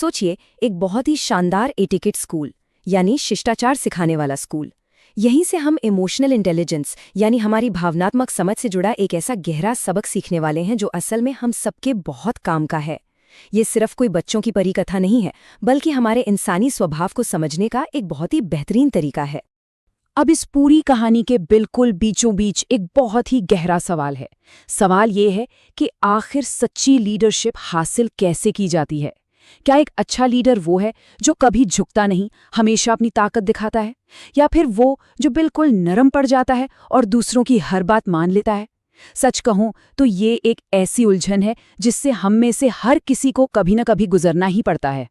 सोचिए, एक बहुत ही शानदार एटिकेट स्कूल यानी शिष्टाचार सिखाने वाला स्कूल। यहीं से हम इमोशनल इंटेलिजेंस यानी हमारी भावनात्मक समझ से जुड़ा एक ऐसा गहरा सबक सीखने वाले हैं जो असल में हम सबके बहुत काम का है। ये सिर्फ कोई बच्चों की परी कथा नहीं है, बल्कि हमारे इंसानी स्वभाव को समझने का एक बहुत ही बेहतरीन तरीका है। अब इस पूरी कहानी के बिल्कुल बीचों बीच एक बहुत ही गहरा सवाल है। सवाल ये है कि आखिर सच्ची लीडरशिप हासिल कैसे की जाती है। क्या एक अच्छा लीडर वो है जो कभी झुकता नहीं, हमेशा अपनी ताकत दिखाता है, या फिर वो जो बिल्कुल नरम पड़ जाता है और दूसरों की हर बात मान लेता है? सच कहूं तो ये एक ऐसी उलझन है जिससे हम में से हर किसी को कभी न कभी गुजरना ही पड़ता है।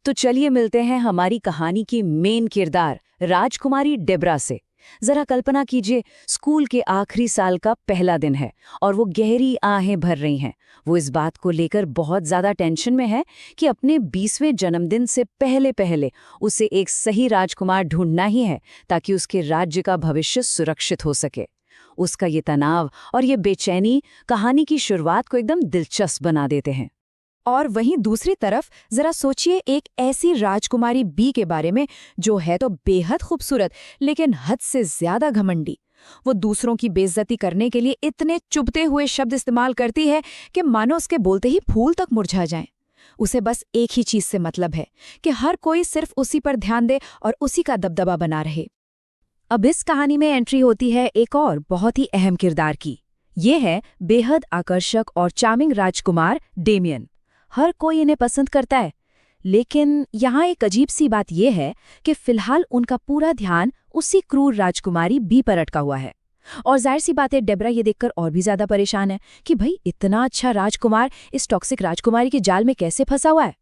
तो चलिए मिलते हैं हमारी कहानी की मेन किरदार राजकुमारी डेब्रा से। जरा कल्पना कीजिए, स्कूल के आखिरी साल का पहला दिन है और वो गहरी आहें भर रही हैं। वो इस बात को लेकर बहुत ज्यादा टेंशन में है कि अपने 20वें जन्मदिन से पहले पहले उसे एक सही राजकुमार ढूंढना ही है ताकि उसके राज्य का भविष्य सुरक्षित हो सके। उसका ये तनाव और ये बेचैनी कहानी की शुरुआत को एकदम दिलचस्प बना देते हैं। और वहीं दूसरी तरफ जरा सोचिए एक ऐसी राजकुमारी बी के बारे में जो है तो बेहद खूबसूरत लेकिन हद से ज्यादा घमंडी। वो दूसरों की बेइज्जती करने के लिए इतने चुभते हुए शब्द इस्तेमाल करती है कि मानो उसके बोलते ही फूल तक मुरझा जाएं। उसे बस एक ही चीज से मतलब है कि हर कोई सिर्फ उसी पर ध्यान दे और उसी का दबदबा बना रहे। अब इस कहानी में एंट्री होती है एक और बहुत ही अहम किरदार की। ये है बेहद आकर्षक और चार्मिंग राजकुमार डेमियन। हर कोई इन्हें पसंद करता है, लेकिन यहाँ एक अजीब सी बात यह है कि फिलहाल उनका पूरा ध्यान उसी क्रूर राजकुमारी बी पर अटका हुआ है। और जाहिर सी बात है, डेब्रा ये देखकर और भी ज्यादा परेशान है कि भाई इतना अच्छा राजकुमार इस टॉक्सिक राजकुमारी के जाल में कैसे फंसा हुआ है।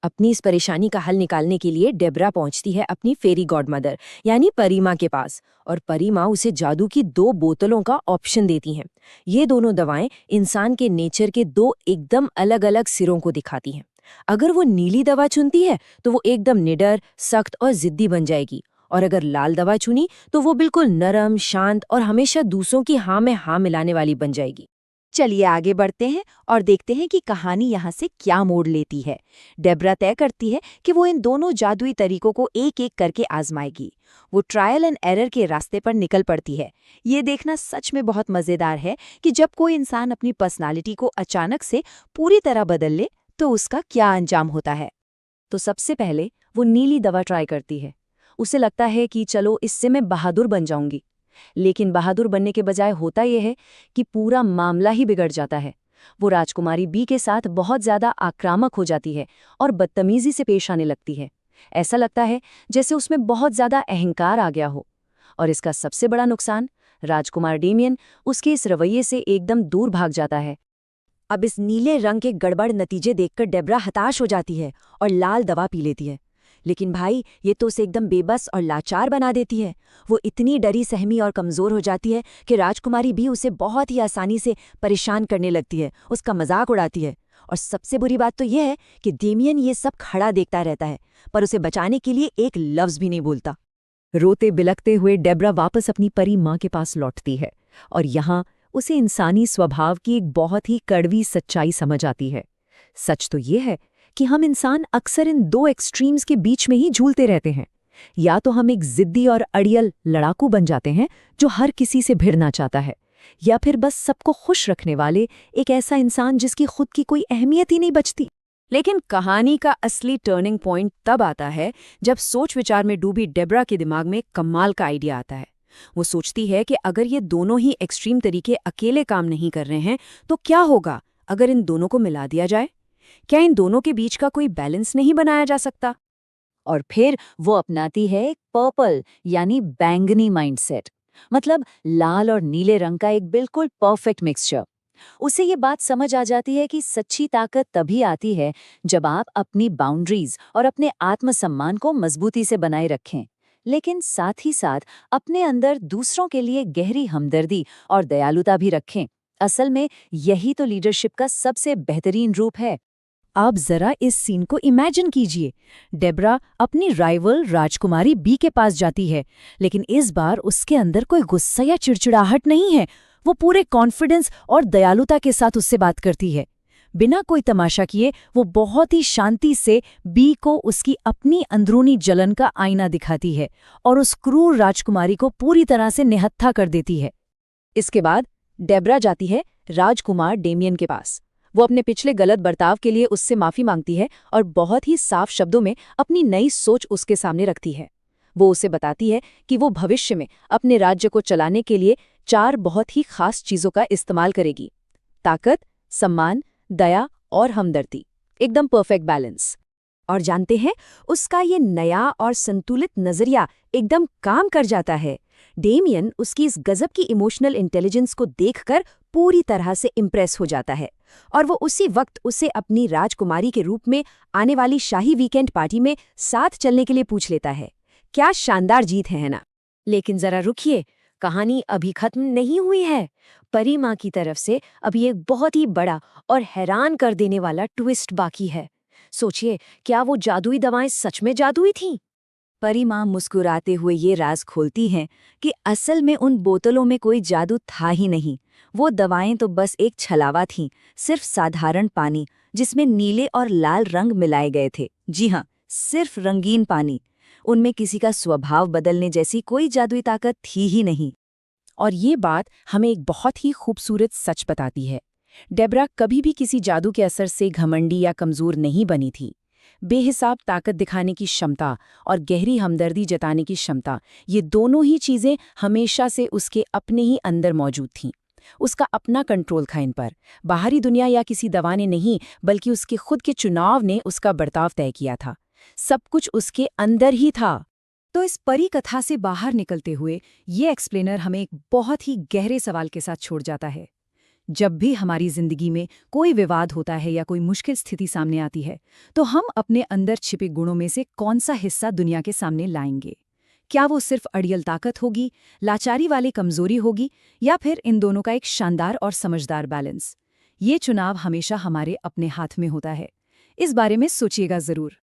अपनी इस परेशानी का हल निकालने के लिए डेब्रा पहुंचती है अपनी फेरी गॉडमदर यानी परी माँ के पास, और परी माँ उसे जादू की 2 बोतलों का ऑप्शन देती हैं। ये दोनों दवाएं इंसान के नेचर के 2 एकदम अलग अलग सिरों को दिखाती हैं। अगर वो नीली दवा चुनती है तो वो एकदम निडर, सख्त और जिद्दी बन जाएगी, और अगर लाल दवा चुनी तो वो बिल्कुल नरम, शांत और हमेशा दूसरों की हाँ में हाँ मिलाने वाली बन जाएगी। चलिए आगे बढ़ते हैं और देखते हैं कि कहानी यहाँ से क्या मोड़ लेती है। डेब्रा तय करती है कि वो इन दोनों जादुई तरीकों को एक एक करके आजमाएगी। वो ट्रायल एंड एरर के रास्ते पर निकल पड़ती है। ये देखना सच में बहुत मज़ेदार है कि जब कोई इंसान अपनी पर्सनालिटी को अचानक से पूरी तरह बदल ले तो उसका क्या अंजाम होता है। तो सबसे पहले वो नीली दवा ट्राई करती है। उसे लगता है कि चलो इससे मैं बहादुर बन जाऊंगी, लेकिन बहादुर बनने के बजाय होता यह है कि पूरा मामला ही बिगड़ जाता है। वो राजकुमारी बी के साथ बहुत ज्यादा आक्रामक हो जाती है और बदतमीजी से पेश आने लगती है। ऐसा लगता है जैसे उसमें बहुत ज्यादा अहंकार आ गया हो। और इसका सबसे बड़ा नुकसान, राजकुमार डेमियन उसके इस रवैये से एकदम दूर भाग जाता है। अब इस नीले रंग के गड़बड़ नतीजे देखकर डेब्रा हताश हो जाती है और लाल दवा पी लेती है। लेकिन भाई, ये तो उसे एकदम बेबस और लाचार बना देती है। वो इतनी डरी सहमी और कमज़ोर हो जाती है कि राजकुमारी भी उसे बहुत ही आसानी से परेशान करने लगती है, उसका मजाक उड़ाती है। और सबसे बुरी बात तो यह है कि डेमियन ये सब खड़ा देखता रहता है, पर उसे बचाने के लिए एक लफ्ज़ भी नहीं बोलता। रोते बिलखते हुए डेब्रा वापस अपनी परी माँ के पास लौटती है, और यहाँ उसे इंसानी स्वभाव की एक बहुत ही कड़वी सच्चाई समझ आती है। सच तो ये है कि हम इंसान अक्सर इन 2 एक्सट्रीम्स के बीच में ही झूलते रहते हैं। या तो हम एक जिद्दी और अड़ियल लड़ाकू बन जाते हैं जो हर किसी से भिड़ना चाहता है, या फिर बस सबको खुश रखने वाले एक ऐसा इंसान जिसकी खुद की कोई अहमियत ही नहीं बचती। लेकिन कहानी का असली टर्निंग पॉइंट तब आता है जब सोच विचार में डूबी डेब्रा के दिमाग में कमाल का आइडिया आता है। वो सोचती है कि अगर ये दोनों ही एक्सट्रीम तरीके अकेले काम नहीं कर रहे हैं तो क्या होगा अगर इन दोनों को मिला दिया जाए। क्या इन दोनों के बीच का कोई बैलेंस नहीं बनाया जा सकता? और फिर वो अपनाती है एक पर्पल यानी बैंगनी माइंडसेट, मतलब लाल और नीले रंग का एक बिल्कुल परफेक्ट मिक्सचर। उसे ये बात समझ आ जाती है कि सच्ची ताकत तभी आती है जब आप अपनी बाउंड्रीज और अपने आत्मसम्मान को मजबूती से बनाए रखें, लेकिन साथ ही साथ अपने अंदर दूसरों के लिए गहरी हमदर्दी और दयालुता भी रखें। असल में यही तो लीडरशिप का सबसे बेहतरीन रूप है। आप जरा इस सीन को इमेजिन कीजिए। डेब्रा अपनी राइवल राजकुमारी बी के पास जाती है, लेकिन इस बार उसके अंदर कोई गुस्सा या चिड़चिड़ाहट नहीं है। वो पूरे कॉन्फिडेंस और दयालुता के साथ उससे बात करती है। बिना कोई तमाशा किए वो बहुत ही शांति से बी को उसकी अपनी अंदरूनी जलन का आईना दिखाती है और उस क्रूर राजकुमारी को पूरी तरह से निहत्था कर देती है। इसके बाद डेब्रा जाती है राजकुमार डेमियन के पास। वो अपने पिछले गलत बर्ताव के लिए उससे माफी मांगती है और बहुत ही साफ शब्दों में अपनी नई सोच उसके सामने रखती है। वो उसे बताती है कि वो भविष्य में अपने राज्य को चलाने के लिए 4 बहुत ही खास चीजों का इस्तेमाल करेगी: ताकत, सम्मान, दया और हमदर्दी। एकदम परफेक्ट बैलेंस। और जानते हैं, उसका ये नया और संतुलित नजरिया एकदम काम कर जाता है। डेमियन उसकी इस गजब की इमोशनल इंटेलिजेंस को देखकर पूरी तरह से इम्प्रेस हो जाता है और वो उसी वक्त उसे अपनी राजकुमारी के रूप में आने वाली शाही वीकेंड पार्टी में साथ चलने के लिए पूछ लेता है। क्या शानदार जीत है ना? लेकिन जरा रुकिए, कहानी अभी खत्म नहीं हुई है। परी माँ की तरफ से अभी एक बहुत ही बड़ा और हैरान कर देने वाला ट्विस्ट बाकी है। सोचिए, क्या वो जादुई दवाएं सच में जादुई थीं? परी माँ मुस्कुराते हुए ये राज खोलती हैं कि असल में उन बोतलों में कोई जादू था ही नहीं। वो दवाएं तो बस एक छलावा थीं, सिर्फ साधारण पानी जिसमें नीले और लाल रंग मिलाए गए थे। जी हाँ, सिर्फ रंगीन पानी। उनमें किसी का स्वभाव बदलने जैसी कोई जादुई ताकत थी ही नहीं। और ये बात हमें एक बहुत ही खूबसूरत सच बताती है। डेब्रा कभी भी किसी जादू के असर से घमंडी या कमजोर नहीं बनी थी। बेहिसाब ताकत दिखाने की क्षमता और गहरी हमदर्दी जताने की क्षमता, ये दोनों ही चीज़ें हमेशा से उसके अपने ही अंदर मौजूद थीं। उसका अपना कंट्रोल था इन पर। बाहरी दुनिया या किसी दवा ने नहीं, बल्कि उसके खुद के चुनाव ने उसका बर्ताव तय किया था। सब कुछ उसके अंदर ही था। तो इस परी कथा से बाहर निकलते हुए ये एक्सप्लेनर हमें एक बहुत ही गहरे सवाल के साथ छोड़ जाता है। जब भी हमारी जिंदगी में कोई विवाद होता है या कोई मुश्किल स्थिति सामने आती है, तो हम अपने अंदर छिपे गुणों में से कौन सा हिस्सा दुनिया के सामने लाएंगे? क्या वो सिर्फ अड़ियल ताकत होगी, लाचारी वाली कमजोरी होगी, या फिर इन दोनों का एक शानदार और समझदार बैलेंस? ये चुनाव हमेशा हमारे अपने हाथ में होता है। इस बारे में सोचिएगा जरूर।